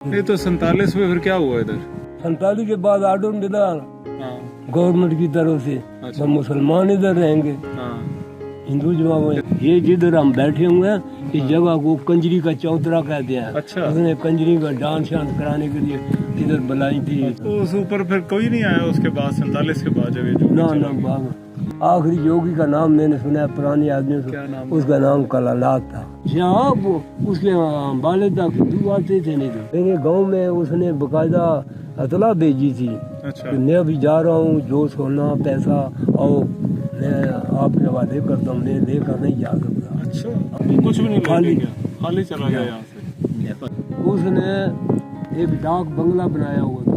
नहीं तो 47 में फिर क्या हुआ इधर? 47 के बाद आर्डर मिला गवर्नमेंट की तरफ से। अच्छा। हम मुसलमान इधर रहेंगे, हिंदू जमात। ये जिधर हम बैठे हुए हैं इस जगह को कंजरी का चौतरा कहते हैं। अच्छा। उसने कंजरी का डांस शांस कराने के लिए इधर बुलाई थी। तो उस ऊपर फिर कोई नहीं आया उसके बाद 47 के बाद जब ये जोगी ना चला ना गया? बाबा आखिरी योगी का नाम मैंने सुना है पुराने आदमियों क्या से, नाम उसका नाम कलालात था। यहाँ वो उसके वालिदा हिंदू आते थे। नहीं तो मेरे गांव में उसने बकायदा अतला भेजी थी अच्छा। कि मैं अभी जा रहा हूँ, जो सोना पैसा और मैं आपके हवाले करता हूँ, मैं लेकर नहीं जा सकता। अच्छा, कुछ भी नहीं खाली खाली चला गया यहाँ से। उसने एक डाक बंगला बनाया हुआ था।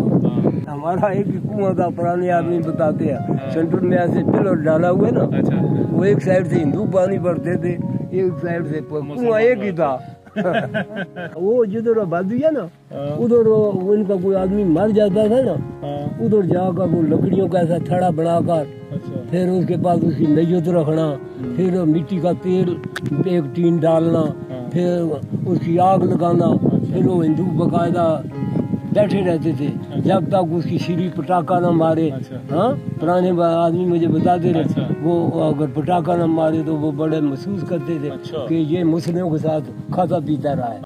हमारा एक ही कुआं था, पुराने आदमी बताते हैं। सेंटर में ऐसे पिलर डाला हुआ है ना, अच्छा। वो एक साइड से हिंदू पानी भरते थे, एक साइड से कुआं एक ही था। वो जिधर आबादी है ना, उधर उनका कोई आदमी मर जाता था ना, उधर जाकर वो लकड़ियों का ऐसा थड़ा बनाकर, अच्छा। फिर उसके बाद उसकी मैयत रखना, फिर मिट्टी का तेल एक टीन डालना, फिर उसकी आग लगाना, फिर वो हिंदू बकायदा बैठे रहते थे जब तक उसकी सीढ़ी पटाखा न मारे। हाँ, पुराने आदमी मुझे बताते रहे। अच्छा। वो अगर पटाखा न मारे तो वो बड़े महसूस करते थे। अच्छा। कि ये मुस्लिमों के साथ खाता पीता रहा है।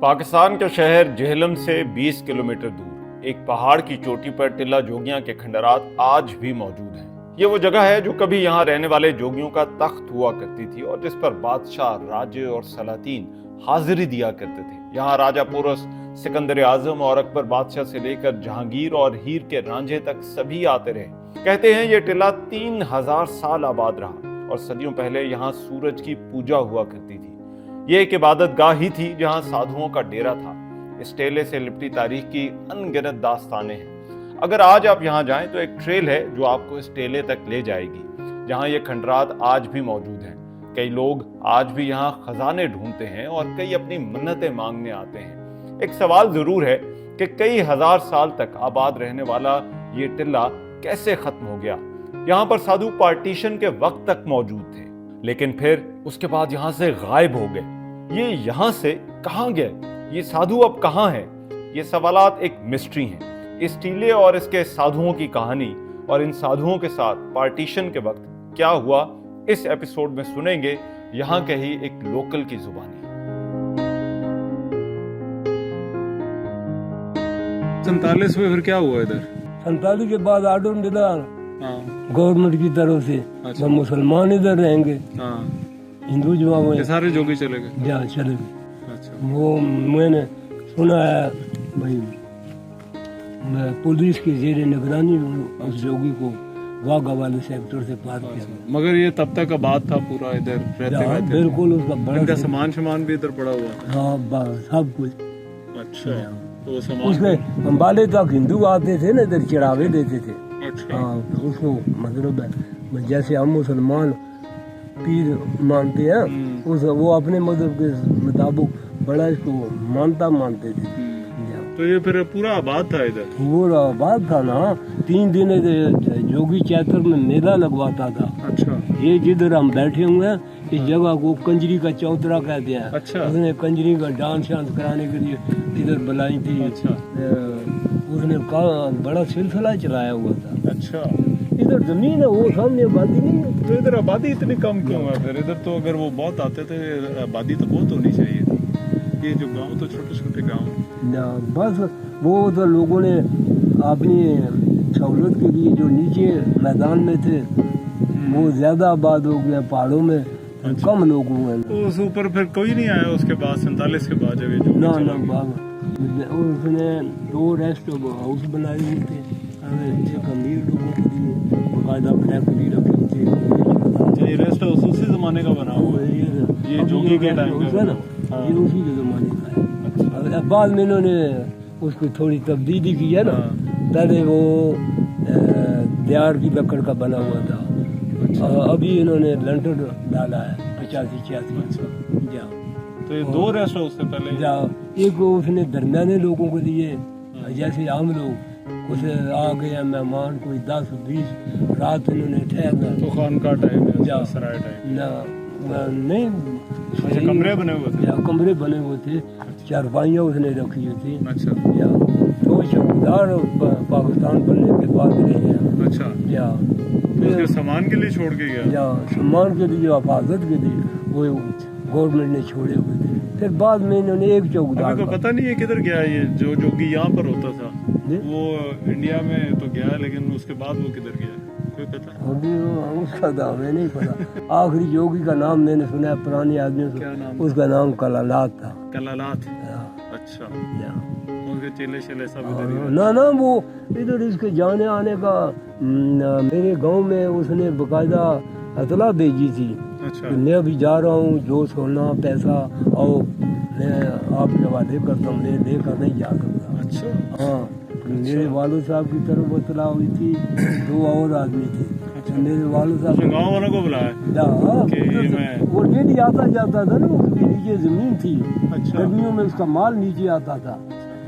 पाकिस्तान के शहर जेहलम से 20 किलोमीटर दूर एक पहाड़ की चोटी पर टिल्ला जोगियां के खंडरात आज भी मौजूद हैं। ये वो जगह है जो कभी यहाँ रहने वाले जोगियों का तख्त हुआ करती थी और जिस पर बादशाह, राजे और सलातीन हाजिरी दिया करते थे। यहाँ राजा पोरस, सिकंदर आजम और अकबर बादशाह से लेकर जहांगीर और हीर के रांझे तक सभी आते रहे। कहते हैं ये टिल्ला 3000 साल आबाद रहा और सदियों पहले यहाँ सूरज की पूजा हुआ करती थी। ये एक इबादत गाह ही थी जहाँ साधुओं का डेरा था। इस टेले से लिपटी तारीख की अनगिनत दास्तानें हैं। अगर आज आप यहाँ जाएं तो एक ट्रेल है जो आपको इस टेले तक ले जाएगी जहाँ ये खंडरात आज भी मौजूद हैं। कई लोग आज भी यहाँ खजाने ढूंढते हैं और कई अपनी मन्नतें मांगने आते हैं। एक सवाल जरूर है कि कई हजार साल तक आबाद रहने वाला ये टिल्ला कैसे खत्म हो गया। यहाँ पर साधु पार्टीशन के वक्त तक मौजूद थे, लेकिन फिर उसके बाद यहाँ से गायब हो गए। ये यहाँ से कहाँ गए? ये साधु अब कहाँ हैं? ये सवालात एक मिस्ट्री हैं। इस टीले और इसके साधुओं की कहानी और इन साधुओं के साथ पार्टीशन के वक्त क्या हुआ, इस एपिसोड में सुनेंगे यहाँ के ही एक लोकल की जुबानी। 47 में फिर क्या हुआ इधर? 47 के बाद आर्डर मिला गवर्नमेंट की तरफ से। अच्छा। हम मुसलमान इधर रहेंगे, हिंदू जमात। ये सारे जोगी चले गए? जहाँ चले गए। अच्छा। वो मैंने सुना है भाई, मैं पुलिस की जेर निगरानी उस जोगी को वाघा वाले सेक्टर से पार किया। मगर ये तब तक आबाद था पूरा इधर रहते हाँ, रहते? बिल्कुल उसका बड़ा इनका सामान भी इधर पड़ा हुआ है? हाँ, सब कुछ। अच्छा। तो वो सामान उसमें अंबाले तक हिंदू आते थे ना, इधर चढ़ावे देते थे। अच्छा। हाँ, तो उसको मतलब है जैसे हम मुसलमान पीर मानते हैं, उस वो अपने मजहब के मुताबिक बड़ा इसको मानते थे। तो ये फिर पूरा आबाद था इधर? वो आबाद था ना। 3 दिन जोगी चैतर में मेला लगवाता था। अच्छा। ये जिधर हम बैठे हुए हैं इस जगह को कंजरी का चौतरा कहते हैं। अच्छा। उसने कंजरी का डांस शांस कराने के लिए इधर बुलाई थी। अच्छा। उसने बड़ा सिलसिला चलाया हुआ था। अच्छा। इधर जमीन है, वो सामने आबादी नहीं है। तो इधर आबादी इतनी कम क्यों है फिर? इधर तो अगर वो बहुत आते थे, आबादी तो बहुत होनी चाहिए थी। ये जो गांव तो छोटे छोटे गांव ना, बस वो तो लोगों ने अपनी सहूलत के लिए जो नीचे मैदान में थे वो ज्यादा आबाद हो गए, पहाड़ों में कम लोग हुए हैं। तो उस ऊपर फिर कोई नहीं आया उसके बाद 47 के बाद जब ये जोगी ना चला ना गया? बाबा, उसने 2 रेस्ट हाउस बनाए हुए थे एक अमीर लोगों के लिए, बाकायदा फैक्ट्री रखी थी। अच्छा, ये रेस्ट हाउस उसी जमाने का बना हुआ है? ये जोगी के टाइम का है ना, ये उसी के जमाने का है। अच्छा। बाद में इन्होंने उसको थोड़ी तब्दीली की है ना। पहले वो दियार की लकड़ का बना हुआ था। अच्छा। अभी इन्होंने लंटर डाला है 85-86। तो ये 2 रेस्ट हाउस से पहले? एक उसने दरमियाने लोगों के लिए जैसे हम लोग उसे आ गए मेहमान कोई 10-20 रात उन्होंने ठहरना तो खानका टाइप है, या सराय टाइप। नहीं अच्छा, कमरे बने हुए थे। या कमरे बने हुए थे, चारपाइयाँ उसने रखी हुई थी। अच्छा या तो चौकीदार पाकिस्तान बनने के बाद रहे हैं। अच्छा, या तो उसके सामान के लिए छोड़ के गया। या सम्मान के लिए, हिफाजत के लिए वो गवर्नमेंट ने छोड़े हुए थे। फिर बाद में इन्होंने एक चौकीदार अभी को पता नहीं है किधर गया ये जो जोगी यहाँ पर होता था, जी? वो इंडिया में तो गया, लेकिन उसके बाद वो किधर गया कोई पता है? अभी उसका नाम है नहीं पता। आखिरी जोगी का नाम मैंने सुना है पुराने आदमियों क्या से, नाम? उसका नाम कलालात था। कलालात। या, अच्छा, या। उनके चेले शेले सब इधर ही रहते। ना ना वो इधर इसके जाने आने का मेरे गांव में उसने बकायदा अतला भेजी थी अच्छा कि मैं अभी जा रहा हूँ, जो सोना पैसा और मैं आपके हवाले करता हूँ, मैं लेकर नहीं जा सकता। अच्छा हाँ, मेरे वालू साहब की तरफ बतला हुई थी, 2 और आदमी थे। अच्छा। मेरे वालू साहब उसने गाँव वालों को बुलाया कि ये मैं। वो डेली आता जाता था ना, उसके नीचे जमीन थी। अच्छा गर्मियों में उसका माल नीचे आता था,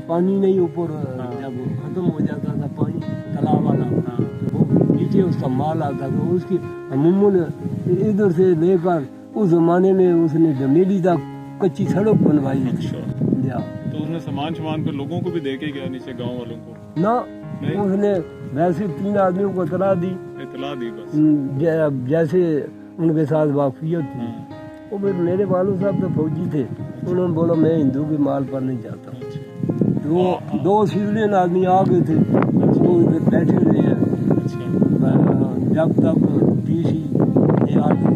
पानी नहीं ऊपर। हाँ। जब खत्म हो जाता था पानी तालाब वाला, हाँ। तो वो नीचे उसका माल आता था। उसकी अमूमन इधर से लेकर उस जमाने में उसने डमेली तक कच्ची सड़क बनवाई थी। अच्छा, या तो उसने सामान पे लोगों को भी दे के गया नीचे, गाँव वालों को ना, नहीं? उसने वैसे 3 आदमियों को इतला दी, इतला दी बस। जैसे उनके साथ वाकफियत थी। हाँ। वो फिर मेरे वालू साहब तो फौजी थे, उन्होंने बोला मैं हिंदू के माल पर नहीं जाता। अच्छा तो वो 2 सिविलियन आदमी आ गए थे, वो इधर बैठे रहे हैं। अच्छा जब तक डीसी ने आर्डर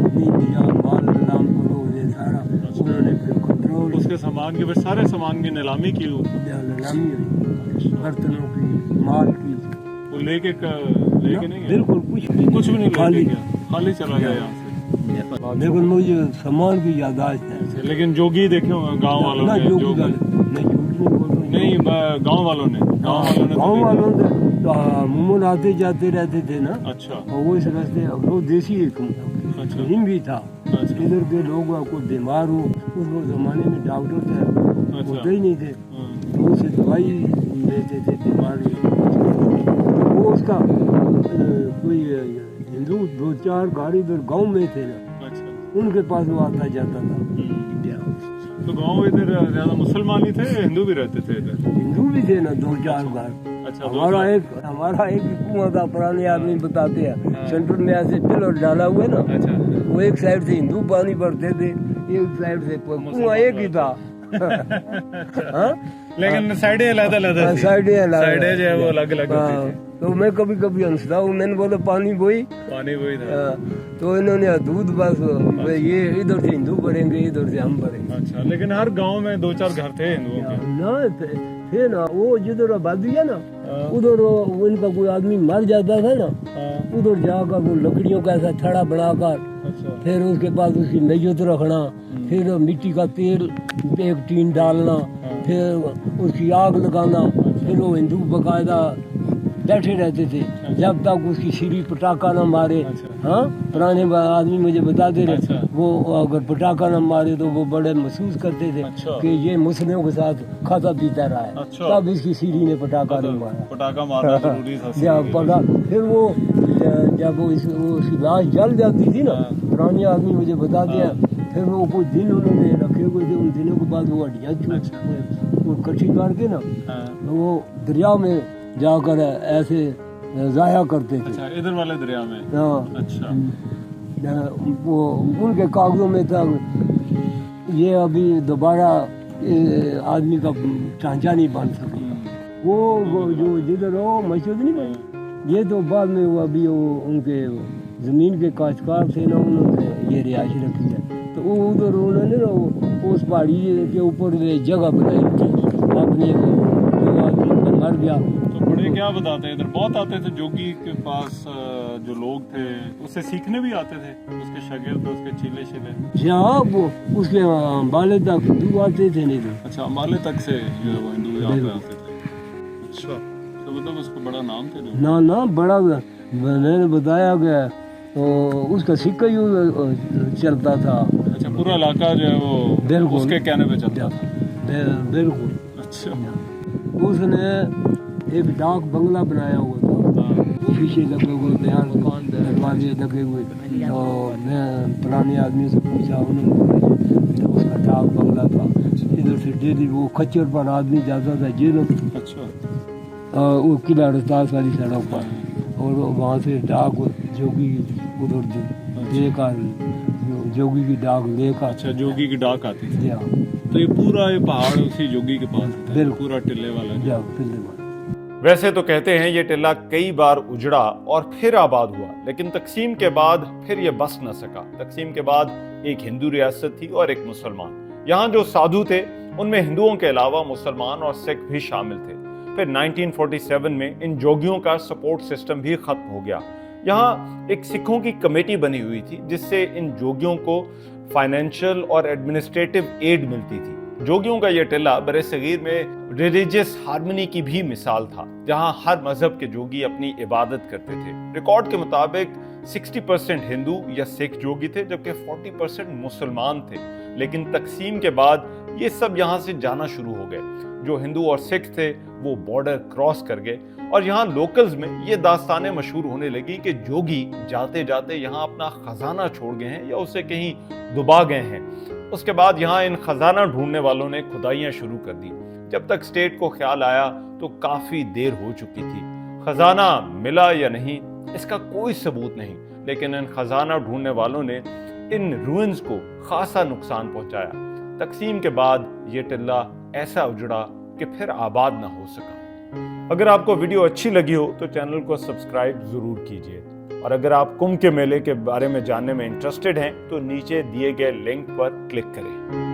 नहीं दिया माल नीलाम करो, ये सारा उन्होंने फिर कंट्रोल, उसके सामान के फिर सारे सामान की नीलामी की, नीलामी हुई, बर्तनों की, माल की। वो लेके नहीं गया? बिल्कुल कुछ भी कुछ भी नहीं खाली। लेके गया, खाली चला गया यहाँ से। लेकिन मुझे सामान की यादाश्त है। लेकिन जोगी देखे होंगे गांव वालों ना ने, जो जोगी नहीं, गांव वालों ने गाँव वालों से तो अमूमन आते जाते रहते थे ना। अच्छा और वो इस रास्ते वो देसी एक अच्छा मुहिम भी था। अच्छा इधर के लोग को बीमार हो, उस जमाने में डॉक्टर थे होते ही नहीं थे, हाँ, तो उसे दवाई देते थे बीमारी। वो उसका कोई हिंदू 2-4 घर इधर गाँव में थे ना, अच्छा उनके पास वो आता जाता था। तो गांव इधर ज्यादा मुसलमान ही थे, हिंदू भी रहते थे इधर? हिंदू भी थे ना 2-4 घर। अच्छा हमारा एक कुआं था, पुराने आदमी बताते हैं, हाँ। सेंटर में ऐसे पिलर डाला हुआ है ना, अच्छा वो एक साइड से हिंदू पानी भरते थे, एक साइड से कुआं एक ही था। हाँ? लेकिन साइडें अलग-अलग थी। साइडें साइडें जो है वो अलग-अलग होती हाँ, थी। तो मैं कभी कभी हंसता हूँ, मैंने बोला पानी बोई, पानी वही था। तो इन्होंने दूध बस ये इधर से हिंदू भरेंगे, इधर से हम भरेंगे। अच्छा, लेकिन हर गांव में 2-4 घर थे हिंदुओं के। ना थे ना, वो जिधर आबादी है ना, हाँ। उधर उनका कोई आदमी मर जाता था ना, हाँ, उधर जाकर वो लकड़ियों का ऐसा छड़ा बनाकर, अच्छा फिर उसके बाद उसकी मैयत रखना, फिर मिट्टी का तेल एक टीन डालना, फिर उसकी आग लगाना, फिर वो हिंदू बकायदा बैठे रहते थे जब तक उसकी सीढ़ी पटाखा न मारे। अच्छा। हाँ, पुराने आदमी मुझे बताते रहे, अच्छा। वो अगर पटाखा न मारे तो वो बड़े महसूस करते थे अच्छा। कि ये मुस्लिमों के साथ खाता पीता रहा है। अच्छा। तब इसकी सीढ़ी ने पटाखा नहीं मारा। पटाखा मारना जरूरी था। फिर वो जब वो उसकी लाश जल जाती थी ना, पुराने आदमी मुझे बताते हैं, फिर वो कुछ दिन उन्होंने रखे हुए थे, उन दिनों के बाद वो हड्डियाँ इकट्ठी करके ना वो दरिया में जाकर ऐसे जाया करते थे। अच्छा, इधर वाले दरिया में? हाँ। अच्छा। वो उनके कागजों में था ये अभी दोबारा आदमी का ढांचा नहीं बन सका। वो जो जिधर हो मस्जिद नहीं बनी, ये तो बाद में वो अभी वो उनके जमीन के काश्तकार थे ना, उन्होंने ये रिहाइश रखी है, तो वो उधर उन्होंने ना उस पहाड़ी के ऊपर जगह बनाई थी अपने, जो आदमी मर गया। तो बड़े क्या बताते हैं, इधर बहुत आते थे जोगी के पास जो लोग थे, उससे सीखने भी आते थे, उसके शागिर्द, उसके चीले शिले। हाँ, वो उसके बाले तक हिंदू आते थे नहीं तो। अच्छा, अम्बाले तक से जो है वो हिंदू यहाँ पे आते थे। अच्छा, तो मतलब उसको बड़ा नाम थे जो? ना बड़ा, मैंने बताया गया तो उसका सिक्का ही चलता था। अच्छा, पूरा इलाका जो है वो बिल्कुल उसके कहने पे चलता था। बिल्कुल। अच्छा। उसने एक डाक बंगला बनाया हुआ था, शीशे लगे हुए, दरवाजे लगे हुए। तो मैं पुराने आदमी से पूछा, उन्होंने तो उसका डाक बंगला था। इधर से डेली वो खच्चर पर आदमी जाता था जेल, अच्छा, वो किला रस्तास वाली सड़क पर, और वहाँ से डाक जोगी उधर लेकर, जोगी की डाक लेकर। अच्छा, जोगी की डाक आती थी। जाओ तो ये पूरा ये पहाड़ उसी जोगी के पास था, बिल्कुल। पूरा टिल्ले वाला। जाओ फिर वैसे तो कहते हैं ये टिल्ला कई बार उजड़ा और फिर आबाद हुआ, लेकिन तकसीम के बाद फिर ये बस न सका। तकसीम के बाद एक हिंदू रियासत थी और एक मुसलमान। यहाँ जो साधु थे उनमें हिंदुओं के अलावा मुसलमान और सिख भी शामिल थे। फिर 1947 में इन जोगियों का सपोर्ट सिस्टम भी खत्म हो गया। यहाँ एक सिखों की कमेटी बनी हुई थी जिससे इन जोगियों को फाइनेंशियल और एडमिनिस्ट्रेटिव एड मिलती थी। जोगियों का यह टिल्ला बरे सगीर में रिलीजियस हार्मनी की भी मिसाल था, जहां हर मजहब के जोगी अपनी इबादत करते थे। रिकॉर्ड के मुताबिक 60% हिंदू या सिख जोगी थे, जबकि 40% मुसलमान थे। लेकिन तकसीम के बाद ये सब यहाँ से जाना शुरू हो गए। जो हिंदू और सिख थे वो बॉर्डर क्रॉस कर गए और यहाँ लोकल्स में ये दास्तानें मशहूर होने लगी कि जोगी जाते जाते यहाँ अपना खजाना छोड़ गए हैं या उसे कहीं डुबा गए हैं। उसके बाद यहाँ इन खजाना ढूंढने वालों ने खुदाइयाँ शुरू कर दी। जब तक स्टेट को ख्याल आया तो काफी देर हो चुकी थी। खजाना मिला या नहीं इसका कोई सबूत नहीं, लेकिन इन खजाना ढूंढने वालों ने इन रूइंस को खासा नुकसान पहुंचाया। तकसीम के बाद ये टिल्ला ऐसा उजड़ा कि फिर आबाद ना हो सका। अगर आपको वीडियो अच्छी लगी हो तो चैनल को सब्सक्राइब जरूर कीजिए, और अगर आप कुंभ के मेले के बारे में जानने में इंटरेस्टेड हैं तो नीचे दिए गए लिंक पर क्लिक करें।